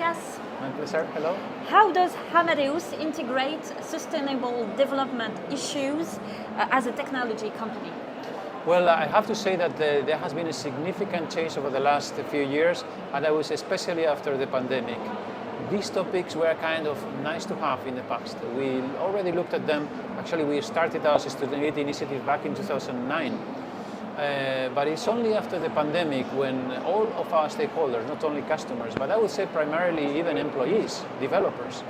podcast. My pleasure. Hello. How does Amadeus integrate sustainable development issues as a technology company? Well, I have to say that there has been a significant change over the last few years, and that was especially after the pandemic. These topics were kind of nice to have in the past. We already looked at them. Actually, we started our sustainability initiative back in 2009. But it's only after the pandemic when all of our stakeholders, not only customers, but I would say primarily even employees, developers,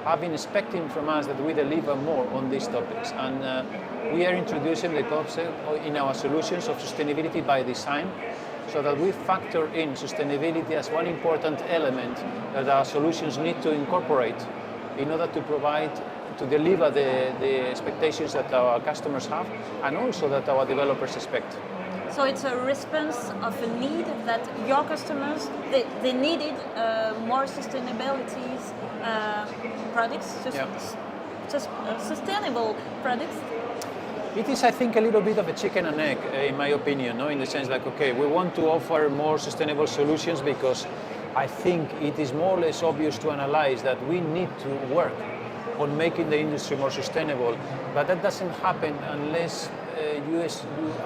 have been expecting from us that we deliver more on these topics. And we are introducing the concept in our solutions of sustainability by design, so that we factor in sustainability as one important element that our solutions need to incorporate in order to deliver the expectations that our customers have and also that our developers expect. So it's a response of a need that your customers, they needed more sustainability products, sustainable products. It is, I think, a little bit of a chicken and egg, in my opinion, no? In the sense like, okay, we want to offer more sustainable solutions because I think it is more or less obvious to analyze that we need to work on making the industry more sustainable, but that doesn't happen unless you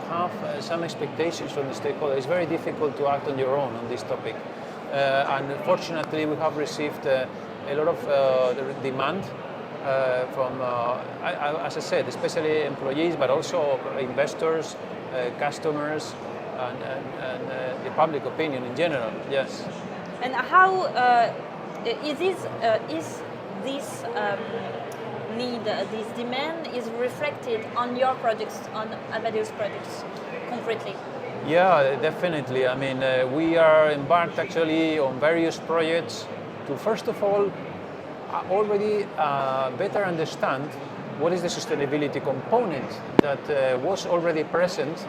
have some expectations from the stakeholders. It's very difficult to act on your own on this topic. And fortunately, we have received a lot of demand from, as I said, especially employees, but also investors, customers, and the public opinion in general. Yes. And how is this need, this demand is reflected on your products, on Amadeus products, concretely? Yeah, definitely. I mean, we are embarked actually on various projects to, first of all, already better understand what is the sustainability component that was already present,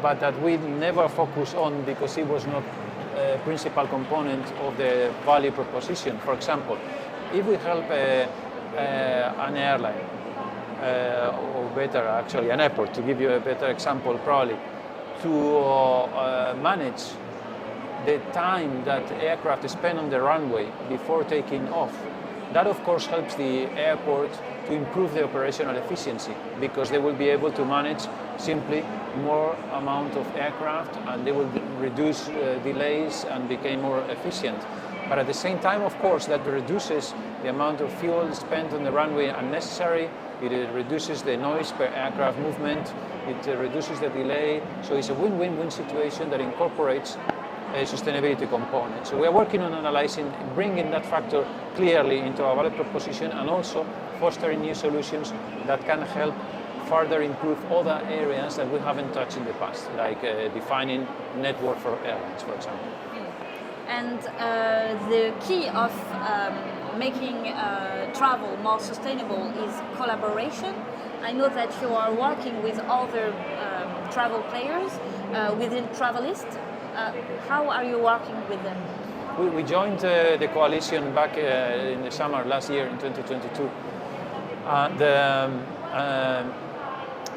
but that we never focus on because it was not a principal component of the value proposition. For example, if we help an airline, or better actually an airport, to give you a better example probably, to manage the time that aircraft spend on the runway before taking off, that of course helps the airport to improve the operational efficiency because they will be able to manage simply more amount of aircraft and they will reduce delays and become more efficient. But at the same time, of course, that reduces the amount of fuel spent on the runway unnecessary, it reduces the noise per aircraft movement, it reduces the delay, so it's a win-win-win situation that incorporates a sustainability component. So we are working on analyzing, bringing that factor clearly into our value proposition and also fostering new solutions that can help further improve other areas that we haven't touched in the past, like defining network for airlines, for example. And the key of making travel more sustainable is collaboration. I know that you are working with other travel players within Travelist. How are you working with them? We joined the coalition back in the summer last year in 2022.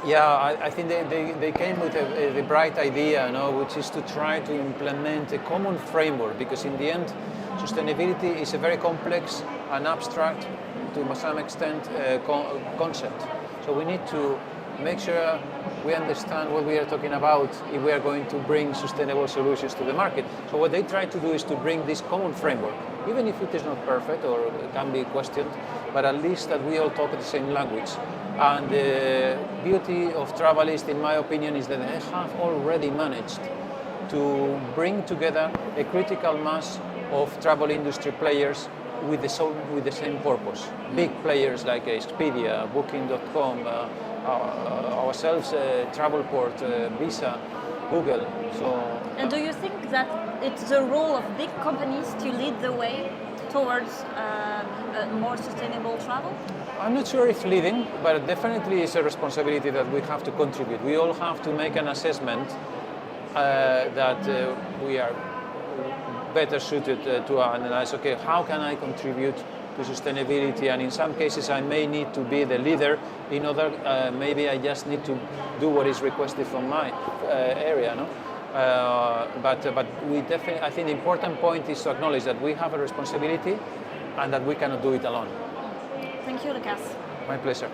I think they came with a bright idea, which is to try to implement a common framework, because in the end, sustainability is a very complex and abstract, to some extent, concept. So we need to make sure we understand what we are talking about if we are going to bring sustainable solutions to the market. So what they try to do is to bring this common framework, even if it is not perfect or it can be questioned, but at least that we all talk the same language. And the beauty of Travelist, in my opinion, is that they have already managed to bring together a critical mass of travel industry players with the same purpose. Big players like Expedia, Booking.com, ourselves, Travelport, Visa, Google. And do you think that it's the role of big companies to lead the way towards more sustainable travel? I'm not sure if leading, but definitely it's a responsibility that we have to contribute. We all have to make an assessment that we are better suited to analyze, okay, how can I contribute to sustainability? And in some cases I may need to be the leader, in other maybe I just need to do what is requested from my area. But we definitely, I think the important point is to acknowledge that we have a responsibility and that we cannot do it alone. Thank you, Lucas. My pleasure.